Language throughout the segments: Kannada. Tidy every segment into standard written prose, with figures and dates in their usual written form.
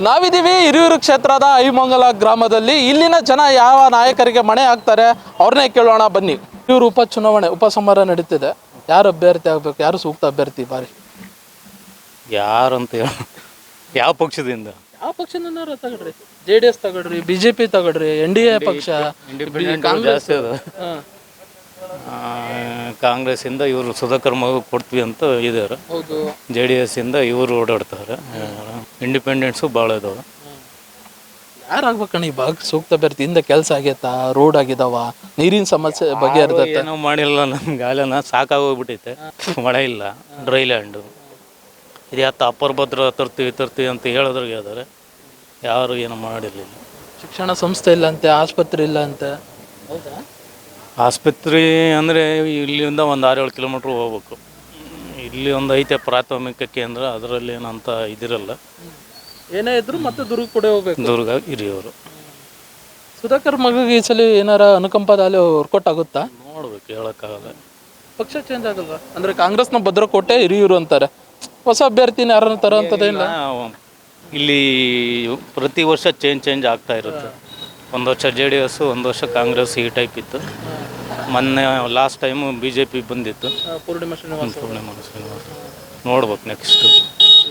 ನಾವಿದ್ದೀವಿ ಹಿರಿಯೂರು ಕ್ಷೇತ್ರದ ಐಮಂಗಲ ಗ್ರಾಮದಲ್ಲಿ. ಇಲ್ಲಿನ ಜನ ಯಾವ ನಾಯಕರಿಗೆ ಮಣೆ ಹಾಕ್ತಾರೆ ಅವ್ರನ್ನೇ ಕೇಳೋಣ ಬನ್ನಿ. ಹಿರಿಯೂರು ಉಪಚುನಾವಣೆ ಉಪಸಂಹಾರ ನಡೀತಿದೆ. ಯಾರು ಅಭ್ಯರ್ಥಿ ಆಗಬೇಕು, ಯಾರು ಸೂಕ್ತ ಅಭ್ಯರ್ಥಿ ಬಾರಿ? ಯಾರಂತ ಯಾವ ಪಕ್ಷದಿಂದ? ಯಾವ ಪಕ್ಷದಿಂದ ತಗೊಳ್ರಿ, JDS ತಗೊಳ್ರಿ, BJP ತಗೊಳ್ರಿ, NDA ಪಕ್ಷ, ಜಾಸ್ತಿ ಅದ. ಕಾಂಗ್ರೆಸ್ ಇಂದ ಇವರು ಸುಧಾಕರ್ ಮಗ ಕೊಡ್ತೀವಿ ಅಂತ ಇದಾರೆ. JDS ಇಂದ ಇವರು ಓಡಾಡ್ತಾರೆ. ಇಂಡಿಪೆಂಡೆನ್ಸು ಭಾಳ ಇದಾವೆ. ಯಾರಾಗ್ಬೇಕಣ್ಣ ಈ ಭಾಗ ಸೂಕ್ತ ಅಭ್ಯರ್ಥಿ? ಇಂದ ಕೆಲಸ ಆಗೈತಾ? ರೋಡ್ ಆಗಿದಾವ? ನೀರಿನ ಸಮಸ್ಯೆ ಬಗೆಹರಿದೈತೆ? ಏನೋ ಮಾಡಿಲ್ಲ, ನಮ್ಗೆ ಅಲ್ಲೇನ ಸಾಕಾಗೋಗ್ಬಿಟ್ಟೈತೆ. ಮಳೆ ಇಲ್ಲ, ಡ್ರೈ ಲ್ಯಾಂಡು. ಇದು ಯಾತ ಅಪ್ಪರ್ ಭದ್ರ ತರ್ತೀವಿ ಅಂತ ಹೇಳಿದ್ರಿಗೆ ಹೇಳಿದಾರೆ. ಯಾರು ಏನು ಮಾಡಿರಲಿಲ್ಲ. ಶಿಕ್ಷಣ ಸಂಸ್ಥೆ ಇಲ್ಲ ಅಂತೆ, ಆಸ್ಪತ್ರೆ ಇಲ್ಲ ಅಂತೆ. ಹೌದಾ? ಆಸ್ಪತ್ರೆ ಅಂದರೆ ಇಲ್ಲಿಂದ ಒಂದು 6-7 ಕಿಲೋಮೀಟ್ರ್ ಹೋಗ್ಬೇಕು. ಇಲ್ಲಿ ಒಂದು ಐತೆ ಪ್ರಾಥಮಿಕ ಕೇಂದ್ರ, ಅದರಲ್ಲಿ ಏನಂತ ಇದಿರಲ್ಲ. ಏನೇ ಇದ್ರು ಮತ್ತೆ ದುರ್ಗ ಕೂಡ ಹೋಗ್ಬೇಕು. ದುರ್ಗ ಹಿರಿಯವರು. ಸುಧಾಕರ್ ಮಗಳಿಗೆ ಈ ಸಲ ಏನಾರ ಅನುಕಂಪದಲ್ಲಿ ವರ್ಕೌಟ್ ಆಗುತ್ತಾ? ನೋಡ್ಬೇಕು, ಹೇಳೋಕ್ಕಾಗಲ್ಲ. ಪಕ್ಷ ಚೇಂಜ್ ಆಗಲ್ವಾ? ಅಂದರೆ ಕಾಂಗ್ರೆಸ್ನ ಭದ್ರಕೋಟೆ ಹಿರಿಯೂರು ಅಂತಾರೆ. ಹೊಸ ಅಭ್ಯರ್ಥಿನ ಯಾರನ್ನ ತರೋಂಥದ್ದೇನಿಲ್ಲ. ಇಲ್ಲಿ ಪ್ರತಿ ವರ್ಷ ಚೇಂಜ್ ಆಗ್ತಾ ಇರುತ್ತೆ. ಒಂದು ವರ್ಷ JDS, ಒಂದು ವರ್ಷ ಕಾಂಗ್ರೆಸ್, ಈ ಟೈಪ್ ಇತ್ತು. ಮೊನ್ನೆ ಲಾಸ್ಟ್ ಟೈಮು BJP ಬಂದಿತ್ತು. ಪೂರ್ಣಿಮಾ ಶ್ರೀನಿವಾಸ. ನೋಡ್ಬೇಕು ನೆಕ್ಸ್ಟು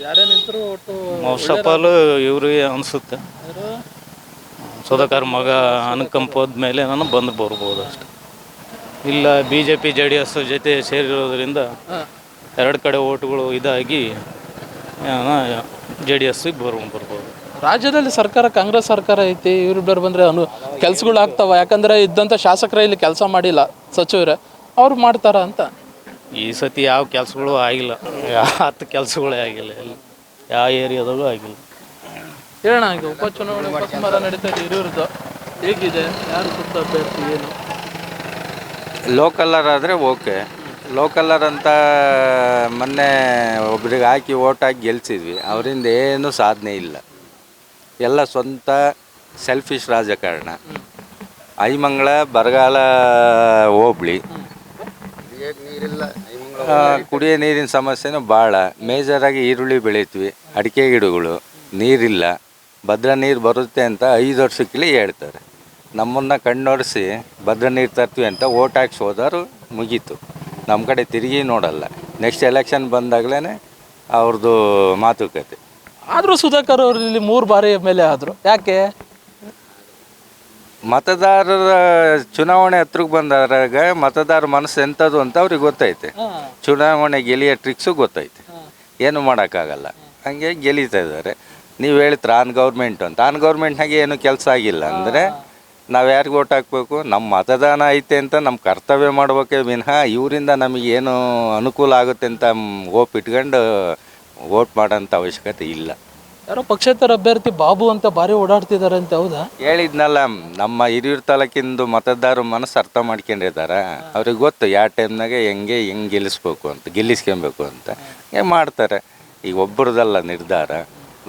ಯಾರೇ ನಿಂತರೂ ಒಟ್ಟು ಮೋಸ್ಟ್ ಆಫ್ ಆಲ್ ಇವ್ರಿಗೆ ಅನಿಸುತ್ತೆ. ಸುಧಾಕರ್ ಮಗ ಅನುಕಂಪದ ಮೇಲೆ ನಾನು ಬರ್ಬೋದು ಅಷ್ಟೆ. ಇಲ್ಲ BJP JDS ಜೊತೆ ಸೇರಿರೋದ್ರಿಂದ 2 ಕಡೆ ಓಟುಗಳು ಇದಾಗಿ JDSಗೆ ಬರ್ಬೋದು. ರಾಜ್ಯದಲ್ಲಿ ಸರ್ಕಾರ ಕಾಂಗ್ರೆಸ್ ಸರ್ಕಾರ ಐತಿ. ಇವರಿಬ್ಬರು ಬಂದರೆ ಕೆಲಸಗಳು ಆಗ್ತಾವ. ಯಾಕಂದರೆ ಇದ್ದಂಥ ಶಾಸಕರ ಇಲ್ಲಿ ಕೆಲಸ ಮಾಡಿಲ್ಲ, ಸಚಿವರೇ ಅವ್ರು ಮಾಡ್ತಾರ ಅಂತ. ಈ ಸತಿ ಯಾವ ಕೆಲಸಗಳು ಆಗಿಲ್ಲ, 10 ಕೆಲಸಗಳೇ ಆಗಿಲ್ಲ, ಯಾವ ಏರಿಯಾದಾಗೂ ಆಗಿಲ್ಲ. ಹೇಳೋಣ, ಈಗ ಉಪಚುನಾವಣೆ ಉಪಸಂಹಾರ ನಡೀತಾ ಇದೆ ಹಿರಿಯೂರ್ದು. ಹೇಗಿದೆ? ಯಾರು ಸೂಕ್ತ ಅಭ್ಯರ್ಥಿ? ಏನು ಲೋಕಲ್ಲರ್ ಆದರೆ ಓಕೆ. ಲೋಕಲ್ಲರ್ ಅಂತ ಮೊನ್ನೆ ಒಬ್ರಿಗೆ ಹಾಕಿ ಓಟ್ ಹಾಕಿ ಗೆಲ್ಸಿದ್ವಿ. ಅವರಿಂದ ಏನೂ ಸಾಧನೆ ಇಲ್ಲ. ಎಲ್ಲ ಸ್ವಂತ ಸೆಲ್ಫಿಶ್ ರಾಜಕಾರಣ. ಐಮಂಗಳ ಬರಗಾಲ ಹೋಬಳಿ, ಕುಡಿಯೋ ನೀರಿನ ಸಮಸ್ಯೆನೂ ಭಾಳ. ಮೇಜರಾಗಿ ಈರುಳ್ಳಿ ಬೆಳಿತೀವಿ, ಅಡಿಕೆ ಗಿಡಗಳು, ನೀರಿಲ್ಲ. ಭದ್ರಾ ನೀರು ಬರುತ್ತೆ ಅಂತ 5 ವರ್ಷಕ್ಕಿಲ್ಲಿ ಹೇಳ್ತಾರೆ. ನಮ್ಮನ್ನು ಕಣ್ಣೊರೆಸಿ ಭದ್ರಾ ನೀರು ತರ್ತೀವಿ ಅಂತ ಓಟ್ ಹಾಕ್ಸಿ ಹೋದವರು ಮುಗೀತು. ನಮ್ಮ ಕಡೆ ತಿರುಗಿ ನೋಡಲ್ಲ. ನೆಕ್ಸ್ಟ್ ಎಲೆಕ್ಷನ್ ಬಂದಾಗಲೇ ಅವ್ರದ್ದು ಮಾತುಕತೆ. ಆದರೂ ಸುಧಾಕರ್ ಅವರು ಇಲ್ಲಿ 3 ಬಾರಿ ಮೇಲೆ ಆದರು. ಯಾಕೆ? ಮತದಾರರ ಚುನಾವಣೆ ಹತ್ರಕ್ಕೆ ಬಂದಾಗ ಮತದಾರ ಮನಸ್ಸು ಎಂಥದ್ದು ಅಂತ ಅವ್ರಿಗೆ ಗೊತ್ತೈತೆ. ಚುನಾವಣೆ ಗೆಲಿಯೋ ಟ್ರಿಕ್ಸು ಗೊತ್ತೈತೆ. ಏನು ಮಾಡೋಕ್ಕಾಗಲ್ಲ. ಹಂಗೆ ಗೆಲೀತಾ ಇದ್ದಾರೆ. ನೀವು ಹೇಳ್ತೀರ ಆನ್ ಗೌರ್ಮೆಂಟು ಅಂತ. ಆನ್ ಗೌರ್ಮೆಂಟ್ನಾಗೆ ಏನು ಕೆಲಸ ಆಗಿಲ್ಲ ಅಂದರೆ ನಾವು ಯಾರಿಗೆ ಓಟ್ ಹಾಕಬೇಕು? ನಮ್ಮ ಮತದಾನ ಐತೆ ಅಂತ ನಮ್ಮ ಕರ್ತವ್ಯ ಮಾಡ್ಬೇಕೇ ವಿನಃ ಇವರಿಂದ ನಮಗೇನು ಅನುಕೂಲ ಆಗುತ್ತೆ ಅಂತ ಹೋಪ್ ಇಟ್ಕೊಂಡು ವೋಟ್ ಮಾಡೋಂಥ ಅವಶ್ಯಕತೆ ಇಲ್ಲ. ಯಾರೋ ಪಕ್ಷೇತರ ಅಭ್ಯರ್ಥಿ ಬಾಬು ಅಂತ ಭಾರಿ ಓಡಾಡ್ತಿದ್ದಾರೆ ಅಂತ. ಹೌದಾ? ಹೇಳಿದ್ನಲ್ಲ, ನಮ್ಮ ಹಿರಿಯೂರು ತಾಲೂಕಿಂದು ಮತದಾರರು ಮನಸ್ಸು ಅರ್ಥ ಮಾಡ್ಕೊಂಡಿದ್ದಾರೆ. ಅವ್ರಿಗೆ ಗೊತ್ತು ಯಾವ ಟೈಮ್ನಾಗೆ ಹೆಂಗೆ ಗೆಲ್ಲಿಸ್ಬೇಕು ಅಂತ, ಗೆಲ್ಲಿಸ್ಕೊಬೇಕು ಅಂತ. ಮಾಡ್ತಾರೆ. ಈಗ ಒಬ್ಬರದಲ್ಲ ನಿರ್ಧಾರ,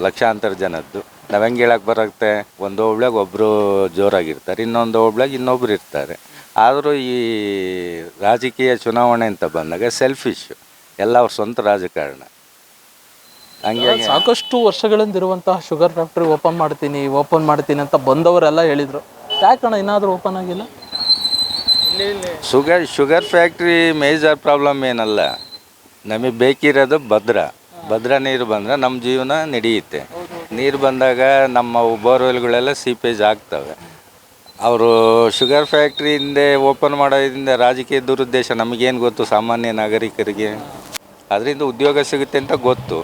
ಲಕ್ಷಾಂತರ ಜನದ್ದು. ನಾವು ಹೆಂಗೆ ಹೇಳಕ್ಕೆ ಬರುತ್ತೆ? ಒಂದು ಹೋಬ್ಳ್ಯಾಗ ಒಬ್ಬರು ಜೋರಾಗಿರ್ತಾರೆ, ಇನ್ನೊಂದು ಹೋಬ್ಳ್ಯಾಗ ಇನ್ನೊಬ್ರು ಇರ್ತಾರೆ. ಆದರೂ ಈ ರಾಜಕೀಯ ಚುನಾವಣೆ ಅಂತ ಬಂದಾಗ ಸೆಲ್ಫಿಶ್ ಎಲ್ಲ ಅವ್ರ ಸ್ವಂತ ರಾಜಕಾರಣ. ಹಂಗೆ ಸಾಕಷ್ಟು ವರ್ಷಗಳಿಂದ ಇರುವಂತಹ ಶುಗರ್ ಫ್ಯಾಕ್ಟ್ರಿ ಓಪನ್ ಮಾಡ್ತೀನಿ ಅಂತ ಬಂದವರೆಲ್ಲ ಹೇಳಿದರು. ಯಾಕಣ್ಣ ಇನ್ನಾದರೂ ಓಪನ್ ಆಗಿಲ್ಲ? ಶುಗರ್ ಫ್ಯಾಕ್ಟ್ರಿ ಮೇಜರ್ ಪ್ರಾಬ್ಲಮ್ ಏನಲ್ಲ. ನಮಗೆ ಬೇಕಿರೋದು ಭದ್ರಾ ನೀರು ಬಂದರೆ ನಮ್ಮ ಜೀವನ ನಡೆಯುತ್ತೆ. ನೀರು ಬಂದಾಗ ನಮ್ಮ ಬೋರ್ವೆಲ್ಗಳೆಲ್ಲ ಸೀಪೇಜ್ ಆಗ್ತವೆ. ಅವರು ಶುಗರ್ ಫ್ಯಾಕ್ಟ್ರಿಯಿಂದ ಓಪನ್ ಮಾಡೋದ್ರಿಂದ ರಾಜಕೀಯ ದುರುದ್ದೇಶ ನಮಗೇನು ಗೊತ್ತು? ಸಾಮಾನ್ಯ ನಾಗರಿಕರಿಗೆ ಅದರಿಂದ ಉದ್ಯೋಗ ಸಿಗುತ್ತೆ ಅಂತ ಗೊತ್ತು.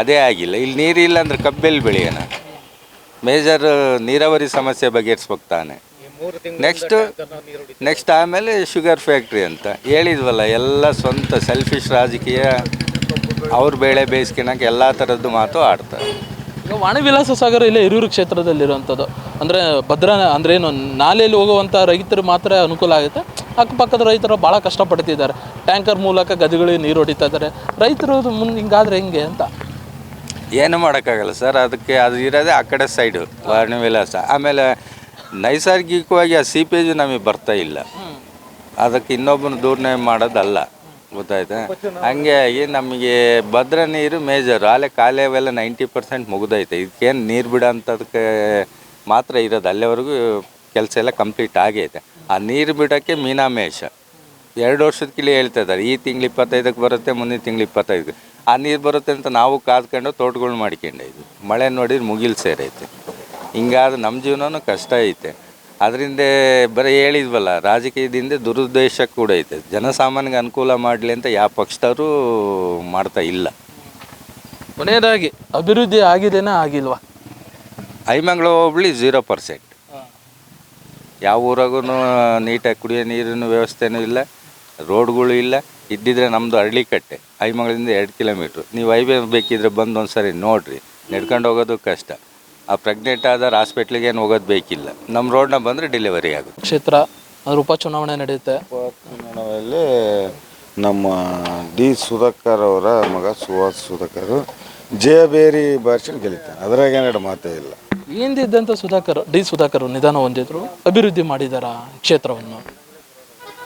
ಅದೇ ಆಗಿಲ್ಲ. ಇಲ್ಲಿ ನೀರಿಲ್ಲ ಅಂದರೆ ಕಬ್ಬೆಲ್ಲಿ ಬೆಳೆಯೋಣ? ಮೇಜರ್ ನೀರಾವರಿ ಸಮಸ್ಯೆ ಬಗೆಹರಿಸ್ಬೇಕು ತಾನೆ. ನೆಕ್ಸ್ಟ್ ಆಮೇಲೆ ಶುಗರ್ ಫ್ಯಾಕ್ಟ್ರಿ ಅಂತ ಹೇಳಿದ್ವಲ್ಲ. ಎಲ್ಲ ಸ್ವಂತ ಸೆಲ್ಫಿಶ್ ರಾಜಕೀಯ. ಅವ್ರ ಬೇಳೆ ಬೇಯಿಸ್ಕೊಳಕ್ಕೆ ಎಲ್ಲ ಥರದ್ದು ಮಾತು ಆಡ್ತಾರೆ. ಈಗ ವಾಣಿ ವಿಲಾಸ ಸಾಗರ ಇಲ್ಲೇ ಹಿರಿಯೂರು ಕ್ಷೇತ್ರದಲ್ಲಿರುವಂಥದ್ದು. ಅಂದರೆ ಭದ್ರಾ ಅಂದರೆ ಏನು ನಾಲೆಯಲ್ಲಿ ಹೋಗುವಂಥ ರೈತರು ಮಾತ್ರ ಅನುಕೂಲ ಆಗುತ್ತೆ. ಅಕ್ಕಪಕ್ಕದ ರೈತರು ಭಾಳ ಕಷ್ಟಪಡ್ತಿದ್ದಾರೆ. ಟ್ಯಾಂಕರ್ ಮೂಲಕ ಗದ್ದೆಗಳಿಗೆ ನೀರು ಹೊಡಿತಾ ಇದ್ದಾರೆ. ರೈತರು ಮುಂದೆ ಹಿಂಗಾದ್ರೆ ಹೆಂಗೆ ಅಂತ. ಏನು ಮಾಡೋಕ್ಕಾಗಲ್ಲ ಸರ್. ಅದಕ್ಕೆ ಅದು ಇರೋದೇ ಆ ಕಡೆ ಸೈಡು ವಾಣಿ ವಿಲಾಸ. ಆಮೇಲೆ ನೈಸರ್ಗಿಕವಾಗಿ ಆ ಸೀಪೇಜು ನಮಗೆ ಬರ್ತಾ ಇಲ್ಲ. ಅದಕ್ಕೆ ಇನ್ನೊಬ್ಬನ ದೂರನೇ ಮಾಡೋದಲ್ಲ. ಗೊತ್ತಾಯ್ತಾ. ಹಂಗಾಗಿ ನಮಗೆ ಭದ್ರಾ ನೀರು ಮೇಜರು, ಆಲೆ ಕಾಲೇವೆಲ್ಲ 90% ಮುಗಿದೈತೆ. ಇದಕ್ಕೇನು ನೀರು ಬಿಡೋಂಥದಕ್ಕೆ ಮಾತ್ರ ಇರೋದು, ಅಲ್ಲಿವರೆಗೂ ಕೆಲಸ ಎಲ್ಲ ಕಂಪ್ಲೀಟ್ ಆಗೈತೆ. ಆ ನೀರು ಬಿಡೋಕ್ಕೆ ಮೀನಾಮೇಷ 2 ವರ್ಷದ ಕಿಳಿ ಹೇಳ್ತಾ ಇದ್ದಾರೆ, ಈ ತಿಂಗಳು 25ಕ್ಕೆ ಬರುತ್ತೆ, ಮುಂದಿನ ತಿಂಗಳು 25ಕ್ಕೆ. ಆ ನೀರು ಬರುತ್ತೆ ಅಂತ ನಾವು ಕಾದ್ಕೊಂಡು ತೋಟಗಳು ಮಾಡ್ಕೊಂಡಿದ್ವಿ. ಮಳೆ ನೋಡಿದ್ರೆ ಮುಗಿಲು ಸೇರೈತೆ. ಹಿಂಗಾದ್ರೆ ನಮ್ಮ ಜೀವನನೂ ಕಷ್ಟ ಐತೆ. ಅದರಿಂದ ಬರೀ ಹೇಳಿದ್ವಲ್ಲ, ರಾಜಕೀಯದಿಂದ ದುರುದ್ದೇಶ ಕೂಡ ಐತೆ. ಜನಸಾಮಾನ್ಯಗೆ ಅನುಕೂಲ ಮಾಡಲಿ ಅಂತ ಯಾವ ಪಕ್ಷದವರು ಮಾಡ್ತಾ ಇಲ್ಲ. ಕೊನೆಯದಾಗಿ ಅಭಿವೃದ್ಧಿ ಆಗಿದೆನಾ ಆಗಿಲ್ವಾ? ಐಮಂಗ್ಳ ಹೋಬಳಿ 0%. ಯಾವ ಊರಾಗೂ ನೀಟಾಗಿ ಕುಡಿಯೋ ನೀರಿನ ವ್ಯವಸ್ಥೆನೂ ಇಲ್ಲ, ರೋಡ್ಗಳು ಇಲ್ಲ. ಇದ್ದಿದ್ರೆ ನಮ್ಮದು ಹಳ್ಳಿಕಟ್ಟೆ, ಐಮಂಗ್ಳದಿಂದ 2 ಕಿಲೋಮೀಟ್ರ್. ನೀವು ಹೈವೇ ಬೇಕಿದ್ರೆ ಬಂದು ಒಂದು ಸರಿ ನೋಡಿರಿ, ನಡ್ಕೊಂಡು ಹೋಗೋದು ಕಷ್ಟ. ಆ ಪ್ರೆಗ್ನೆಂಟ್ ಆದವ್ರು ಹಾಸ್ಪಿಟ್ಲಿಗೆ ಏನು ಹೋಗೋದು ಬೇಕಿಲ್ಲ, ನಮ್ಮ ರೋಡ್ನ ಬಂದರೆ ಡೆಲಿವರಿ ಆಗುತ್ತೆ. ಕ್ಷೇತ್ರ ಅದ್ರ ಉಪಚುನಾವಣೆ ನಡೆಯುತ್ತೆ. ಉಪಚುನಾವಣೆಯಲ್ಲಿ ನಮ್ಮ ಡಿ ಸುಧಾಕರ್ ಅವರ ಮಗ ಸುಹಾಸ್ ಸುಧಾಕರ್ ಜಯಬೇರಿ ಭಾಷೆ ಗೆಲ್ತಾನೆ, ಅದ್ರಾಗ ಏನೆರಡು ಮಾತೇ ಇಲ್ಲ. ಹಿಂದಿದ್ದಂಥ ಡಿ ಸುಧಾಕರ್ ನಿಧಾನ ಹೊಂದಿದ್ರು, ಅಭಿವೃದ್ಧಿ ಮಾಡಿದಾರ ಕ್ಷೇತ್ರವನ್ನು?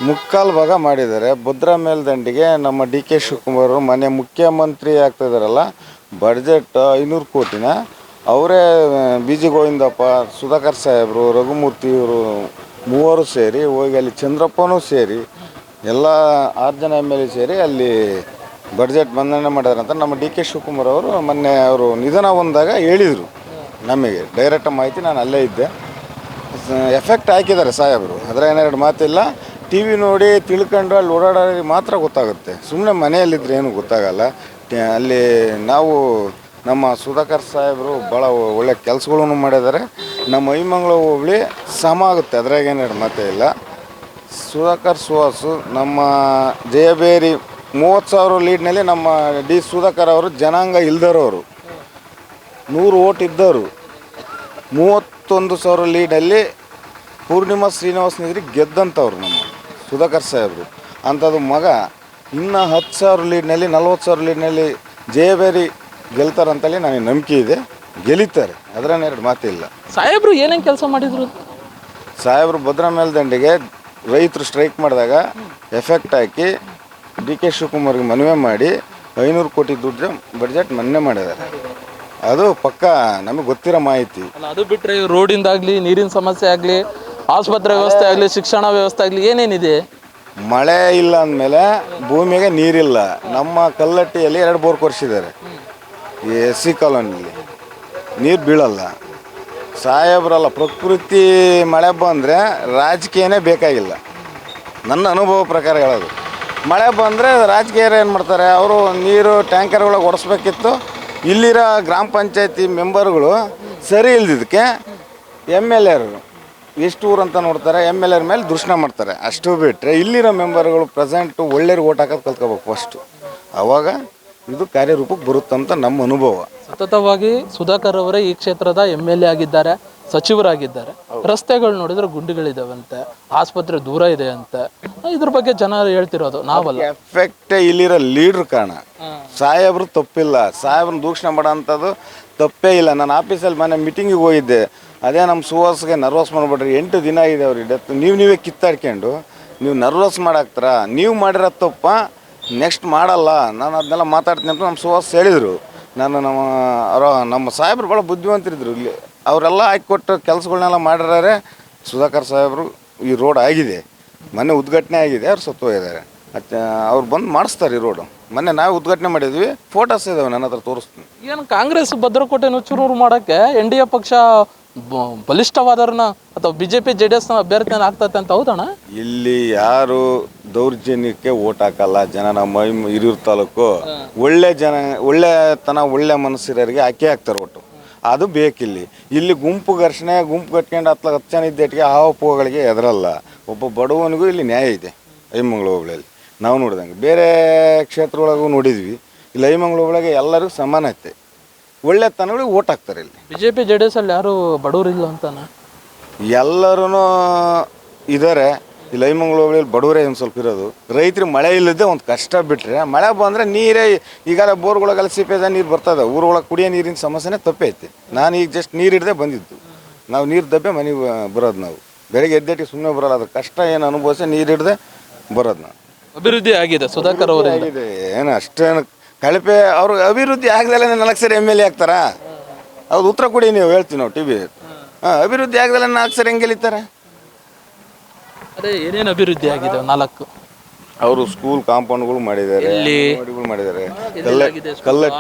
ಮುಕ್ಕಾಲು ಭಾಗ ಮಾಡಿದ್ದಾರೆ. ಭದ್ರಾ ಮೇಲ್ದಂಡಿಗೆ ನಮ್ಮ ಡಿ ಕೆ ಶಿವಕುಮಾರ್ ಮನೆ ಮುಖ್ಯಮಂತ್ರಿ ಆಗ್ತಾಯಿದ್ದಾರಲ್ಲ, ಬಡ್ಜೆಟ್ 500 ಕೋಟಿನ ಅವರೇ ಬಿ ಜಿ ಗೋವಿಂದಪ್ಪ, ಸುಧಾಕರ್ ಸಾಹೇಬರು, ರಘುಮೂರ್ತಿ ಇವರು ಮೂವರು ಸೇರಿ ಹೋಗಿ ಅಲ್ಲಿ ಚಂದ್ರಪ್ಪನೂ ಸೇರಿ ಎಲ್ಲ 6 ಜನ ಎಮ್ ಎಲ್ ಎ ಸೇರಿ ಅಲ್ಲಿ ಬಡ್ಜೆಟ್ ಮಂಡನೆ ಮಾಡಿದಾರೆ ಅಂತ ನಮ್ಮ ಡಿ ಕೆ ಶಿವಕುಮಾರ್ ಅವರು ಮೊನ್ನೆ ಅವರು ನಿಧನ ಹೊಂದಾಗ ಹೇಳಿದರು ನಮಗೆ. ಡೈರೆಕ್ಟ್ ಮಾಹಿತಿ ನಾನು ಅಲ್ಲೇ ಇದ್ದೆ. ಎಫೆಕ್ಟ್ ಹಾಕಿದ್ದಾರೆ ಸಾಹೇಬರು, ಅದರ ಏನೆರಡು ಮಾತಿಲ್ಲ. ಟಿ ವಿ ನೋಡಿ ತಿಳ್ಕೊಂಡು ಅಲ್ಲಿ ಓಡಾಡೋರಿಗೆ ಮಾತ್ರ ಗೊತ್ತಾಗುತ್ತೆ, ಸುಮ್ಮನೆ ಮನೆಯಲ್ಲಿದ್ದರೆ ಏನು ಗೊತ್ತಾಗಲ್ಲ. ಅಲ್ಲಿ ನಾವು ನಮ್ಮ ಸುಧಾಕರ್ ಸಾಹೇಬರು ಭಾಳ ಒಳ್ಳೆ ಕೆಲಸಗಳನ್ನು ಮಾಡಿದ್ದಾರೆ. ನಮ್ಮ ಐಮಂಗ್ಳ ಹೋಬಳಿ ಸಮ ಆಗುತ್ತೆ, ಅದ್ರಾಗ ಏನೆರಡು ಮಾತೇ ಇಲ್ಲ. ಸುಧಾಕರ್ ಸುಹಾಸು ನಮ್ಮ ಜಯಬೇರಿ 30,000 ಲೀಡ್ನಲ್ಲಿ ನಮ್ಮ ಡಿ ಸುಧಾಕರ್ ಅವರು ಜನಾಂಗ ಇಲ್ದರೋರು, 100 ಓಟ್ ಇದ್ದವರು. 31,000 ಲೀಡಲ್ಲಿ ಪೂರ್ಣಿಮಾ ಶ್ರೀನಿವಾಸ್ ನಿದ್ರಿ ಗೆದ್ದಂಥವ್ರು ನಮ್ಮ ಸುಧಾಕರ್ ಸಾಹೇಬರು. ಅಂಥದ್ದು ಮಗ ಇನ್ನು 10,000 ಲೀಡ್ನಲ್ಲಿ 40,000 ಲೀಡ್ನಲ್ಲಿ ಜಯಬೇರಿ ಗೆಲ್ತಾರಂತಲ್ಲಿ ನನಗೆ ನಂಬಿಕೆ ಇದೆ, ಗೆಲ್ಲಿತಾರೆ, ಅದರನ್ನೆರಡು ಮಾತಿಲ್ಲ. ಸಾಹೇಬರು ಏನೇನು ಕೆಲಸ ಮಾಡಿದ್ರು? ಸಾಹೇಬರು ಭದ್ರಾ ಮೇಲ್ದಂಡಿಗೆ ರೈತರು ಸ್ಟ್ರೈಕ್ ಮಾಡಿದಾಗ ಎಫೆಕ್ಟ್ ಹಾಕಿ ಡಿ ಕೆ ಶಿವಕುಮಾರ್ಗೆ ಮನವಿ ಮಾಡಿ 500 ಕೋಟಿ ದುಡ್ಡು ಬಡ್ಜೆಟ್ ಮನ್ನಣೆ ಮಾಡಿದ್ದಾರೆ. ಅದು ಪಕ್ಕ ನಮಗೆ ಗೊತ್ತಿರೋ ಮಾಹಿತಿ. ಅಲ್ಲ, ಅದು ಬಿಟ್ಟರೆ ರೋಡಿಂದಾಗಲಿ, ನೀರಿನ ಸಮಸ್ಯೆ ಆಗಲಿ, ಆಸ್ಪತ್ರೆ ವ್ಯವಸ್ಥೆ ಆಗಲಿ, ಶಿಕ್ಷಣ ವ್ಯವಸ್ಥೆ ಆಗಲಿ, ಏನೇನಿದೆ? ಮಳೆ ಇಲ್ಲ ಅಂದಮೇಲೆ ಭೂಮಿಗೆ ನೀರಿಲ್ಲ. ನಮ್ಮ ಕಲ್ಲಟ್ಟಿಯಲ್ಲಿ 2 ಬೋರ್ ಕೊರೆಸಿದ್ದಾರೆ. ಈ ಎಸ್ ಸಿ ಕಾಲೋನಿಯಲ್ಲಿ ನೀರು ಬೀಳಲ್ಲ. ಸಾಹೇಬ್ರಲ್ಲ, ಪ್ರಕೃತಿ ಮಳೆ ಬಂದರೆ ರಾಜಕೀಯನೇ ಬೇಕಾಗಿಲ್ಲ, ನನ್ನ ಅನುಭವ ಪ್ರಕಾರ ಹೇಳೋದು. ಮಳೆ ಬಂದರೆ ರಾಜಕೀಯರು ಏನು ಮಾಡ್ತಾರೆ, ಅವರು ನೀರು ಟ್ಯಾಂಕರ್ಗಳಿಗೆ ಓಡಿಸ್ಬೇಕಿತ್ತು. ಇಲ್ಲಿರೋ ಗ್ರಾಮ ಪಂಚಾಯತಿ ಮೆಂಬರ್ಗಳು ಸರಿ ಇಲ್ದಿದ್ದಕ್ಕೆ ಎಮ್ ಎಲ್ ಎರು ಎಷ್ಟು ಊರು ಅಂತ ನೋಡ್ತಾರೆ, ಎಮ್ ಎಲ್ ಎರ್ ಮೇಲೆ ದೂಷಣೆ ಮಾಡ್ತಾರೆ. ಅಷ್ಟು ಬಿಟ್ಟರೆ ಇಲ್ಲಿರೋ ಮೆಂಬರ್ಗಳು ಪ್ರೆಸೆಂಟು ಒಳ್ಳೆಯವ್ರಿಗೆ ಓಟ್ ಹಾಕೋದು ಕಲ್ತ್ಕೋಬೇಕು ಫಸ್ಟು, ಆವಾಗ ಇದು ಕಾರ್ಯರೂಪಕ್ಕೆ ಬರುತ್ತಂತ ನಮ್ಮ ಅನುಭವ. ಸತತವಾಗಿ ಸುಧಾಕರ್ ಅವರೇ ಈ ಕ್ಷೇತ್ರದ ಎಮ್ ಎಲ್ ಎ ಆಗಿದ್ದಾರೆ, ಸಚಿವರಾಗಿದ್ದಾರೆ. ರಸ್ತೆಗಳು ನೋಡಿದ್ರೆ ಗುಂಡಿಗಳಿದಾವಂತೆ, ಆಸ್ಪತ್ರೆ ದೂರ ಇದೆ ಅಂತೆ. ಇದ್ರ ಬಗ್ಗೆ ಜನ ಹೇಳ್ತಿರೋದು, ನಾವಲ್ಲ. ಎಫೆಕ್ಟ್ ಇಲ್ಲಿರೋ ಲೀಡ್ರ್ ಕಾರಣ. ಸಾಹೇಬ್ರು ತಪ್ಪಿಲ್ಲ, ಸಾಹೇಬ್ರನ್ನ ದೂಷಣೆ ಮಾಡೋ ಅಂಥದ್ದು ತಪ್ಪೇ ಇಲ್ಲ. ನಾನು ಆಫೀಸಲ್ಲಿ ಮನೆ ಮೀಟಿಂಗಿಗೆ ಹೋಗಿದ್ದೆ, ಅದೇ ನಮ್ಮ ಸುಹಾಸ್ಗೆ ನರ್ವಸ್ ಮಾಡಿಬಿಡ್ರಿ, 8 ದಿನ ಆಗಿದೆ ಅವ್ರಿಗೆ ಡೆತ್. ನೀವೇ ಕಿತ್ತಾಡ್ಕೊಂಡು ನೀವು ನರ್ವಸ್ ಮಾಡಾಕ್ತಾರ, ನೀವು ಮಾಡಿರೋ ತಪ್ಪ ನೆಕ್ಸ್ಟ್ ಮಾಡಲ್ಲ, ನಾನು ಅದನ್ನೆಲ್ಲ ಮಾತಾಡ್ತೀನಿ ಅಂತ ನಮ್ಮ ಸುಹಾಸ್ ಹೇಳಿದರು. ನಮ್ಮ ಸಾಹೇಬ್ರು ಭಾಳ ಬುದ್ಧಿವಂತರಿದ್ರು. ಇಲ್ಲಿ ಅವರೆಲ್ಲ ಹಾಕಿಕೊಟ್ಟು ಕೆಲಸಗಳನ್ನೆಲ್ಲ ಮಾಡಿದ್ದಾರೆ. ಸುಧಾಕರ್ ಸಾಹೇಬರು ಈ ರೋಡ್ ಆಗಿದೆ, ಮೊನ್ನೆ ಉದ್ಘಾಟನೆ ಆಗಿದೆ, ಅವ್ರು ಸತ್ತು ಹೋಗಿದ್ದಾರೆ. ಅವ್ರು ಬಂದು ಮಾಡಿಸ್ತಾರೆ ಈ ರೋಡು. ಮೊನ್ನೆ ನಾವು ಉದ್ಘಾಟನೆ ಮಾಡಿದ್ವಿ, ಫೋಟೋಸ್ ಇದಾವೆ, ನನ್ನ ಹತ್ರ ತೋರಿಸ್ತೀನಿ. ಏನು ಕಾಂಗ್ರೆಸ್ ಭದ್ರಕೋಟೆ ನುಚ್ಚುನೂರು ಮಾಡೋಕ್ಕೆ NDA ಪಕ್ಷ ಬಲಿಷ್ಠವಾದವ್ರನ್ನ ಅಥವಾ BJP JDS ಅಭ್ಯರ್ಥಿನ ಆಗ್ತದೆ ಅಂತ ಹೌದಣ್ಣ? ಇಲ್ಲಿ ಯಾರು ದೌರ್ಜನ್ಯಕ್ಕೆ ಓಟ್ ಹಾಕಲ್ಲ ಜನ. ನಮ್ಮ ಹಿರಿಯೂರು ತಾಲೂಕು ಒಳ್ಳೆ ಒಳ್ಳೆತನ ಒಳ್ಳೆ ಮನಸ್ಸಿರೋರಿಗೆ ಹಾಕ್ತಾರೆ ಒಟ್ಟು. ಅದು ಬೇಕಿಲ್ಲಿ. ಇಲ್ಲಿ ಗುಂಪು ಘರ್ಷಣೆ, ಗುಂಪು ಕಟ್ಕೊಂಡು 10 ಜನ ಇದ್ದೇಟಿಗೆ ಹಾವಪೋಗಳಿಗೆ ಎದರಲ್ಲ. ಒಬ್ಬ ಬಡವನಿಗೂ ಇಲ್ಲಿ ನ್ಯಾಯ ಇದೆ ಐಮಂಗ್ಳ ಹೋಬಳಿಯಲ್ಲಿ. ನಾವು ನೋಡಿದಂಗೆ ಬೇರೆ ಕ್ಷೇತ್ರಗಳಿಗೂ ನೋಡಿದ್ವಿ, ಇಲ್ಲಿ ಐಮಂಗ್ಳ ಹೋಬಳಿಗೆ ಎಲ್ಲರಿಗೂ ಸಮಾನತೆ, ಒಳ್ಳೆತನಗಳಿಗೆ ಓಟ್ ಹಾಕ್ತಾರೆ. ಇಲ್ಲಿ BJP JDS ಅಲ್ಲಿ ಯಾರು ಬಡವರು ಇಲ್ಲ ಅಂತಾನ? ಎಲ್ಲರೂ ಇದ್ದಾರೆ. ಇಲ್ಲಿ ಐಮಂಗ್ಳ ಹೋಬಳಿಯಲ್ಲಿ ಬಡವರೇ ಒಂದು ಸ್ವಲ್ಪ ಇರೋದು. ರೈತರಿಗೆ ಮಳೆ ಇಲ್ಲದೆ ಒಂದು ಕಷ್ಟ ಬಿಟ್ಟರೆ, ಮಳೆ ಬಂದರೆ ನೀರೇ ಈಗಾಗಲೇ ಬೋರ್ಗಳಿಗೆಲ್ಲ ಸಿಪೇಜ ನೀರು ಬರ್ತದೆ. ಊರುಗಳಿಗೆ ಕುಡಿಯೋ ನೀರಿನ ಸಮಸ್ಯೆನೇ ತಪ್ಪೈತಿ. ನಾನು ಈಗ ಜಸ್ಟ್ ನೀರು ಹಿಡ್ದೆ ಬಂದಿದ್ದು. ನಾವು ನೀರು ದಬ್ಬೆ ಮನೆಗೆ ಬರೋದು. ನಾವು ಬೆಳಗ್ಗೆ ಎದ್ದೇಟಿಗೆ ಸುಮ್ಮನೆ ಬರೋಲ್ಲ, ಅದು ಕಷ್ಟ ಏನು ಅನುಭವಿಸಿ ನೀರು ಹಿಡ್ದೆ ಬರೋದು ನಾವು. ಅಭಿವೃದ್ಧಿ ಆಗಿದೆ ಸುಧಾಕರ್ ಅವರಿಂದ. ಆಗಿದೆ ಏನು ಅಷ್ಟೇನು ಕಳಪೆ ಅವರು ಅಭಿವೃದ್ಧಿ ಆಗದಲ್ಲೇ 4 ಸರಿ MLA ಆಗ್ತಾರಾ? ಹೌದು, ಉತ್ತರ ಕೊಡಿ ನೀವು, ಹೇಳ್ತೀವಿ ನಾವು TV. ಅಭಿವೃದ್ಧಿ ಆಗದಲ್ಲೇ 4 ಸರಿ ಹೆಂಗೆ ಗೆಲ್ಲಿತಾರೆ? ಅದೇ ಏನೇನು ಅಭಿವೃದ್ಧಿ ಆಗಿದೆ 4? ಅವರು ಸ್ಕೂಲ್ ಕಾಂಪೌಂಡ್ಗಳು ಮಾಡಿದ್ದಾರೆ, ಅಂಗನವಾಡಿಗಳು ಮಾಡಿದ್ದಾರೆ.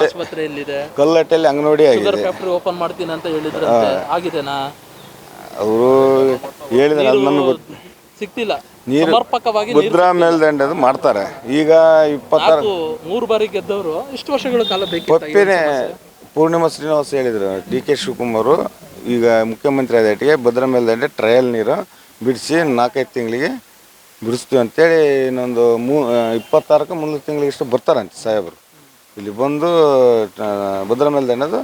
ಆಸ್ಪತ್ರೆ ಎಲ್ಲಿದೆ? ಕಲ್ಲಟ್ಟೆಯಲ್ಲಿ ಅಂಗನವಾಡಿ ಆಗಿದೆ. ಫ್ಯಾಕ್ಟ್ರಿ ಓಪನ್ ಮಾಡ್ತೀನಿ ಅಂತ ಹೇಳಿದ್ರಂತೆ, ಆಗಿದೆನಾ? ಅವರು ಹೇಳಿದ್ರೆ ಅದು ನಮಗೆ ಸಿಗ್ತಿಲ್ಲ. ನೀರು ಸಮರ್ಪಕವಾಗಿ ಭದ್ರಾ ಮೇಲ್ದಂಡದು ಮಾಡ್ತಾರೆ. ಈಗ 3 ಬಾರಿ ಗೆದ್ದವರು ಇಷ್ಟು ವರ್ಷಗಳ ಕಾಲ ಪಪ್ಪಿನೇ ಪೂರ್ಣಿಮಾ ಶ್ರೀನಿವಾಸ್ ಹೇಳಿದರು, DK ಶಿವಕುಮಾರ್ ಈಗ ಮುಖ್ಯಮಂತ್ರಿ ಆದಟ್ಟಿಗೆ ಭದ್ರಾ ಮೇಲ್ದಂಡೆ ಟ್ರಯಲ್ ನೀರು ಬಿಡಿಸಿ 4-5 ತಿಂಗಳಿಗೆ ಬಿಡಿಸ್ತೀವಿ ಅಂತೇಳಿ ಇನ್ನೊಂದು 26ಕ್ಕೆ ಮುಂದಿನ ತಿಂಗಳಿಗೆ ಇಷ್ಟು ಬರ್ತಾರಂತೆ ಸಾಹೇಬರು. ಇಲ್ಲಿ ಬಂದು ಭದ್ರಾ ಮೇಲ್ದಂಡದು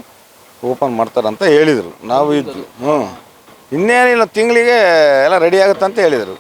ಓಪನ್ ಮಾಡ್ತಾರಂತ ಹೇಳಿದರು. ನಾವು ಇದ್ವಿ. ಇನ್ನೇನಿಲ್ಲ, ತಿಂಗಳಿಗೆ ಎಲ್ಲ ರೆಡಿ ಆಗುತ್ತಂತ ಹೇಳಿದರು.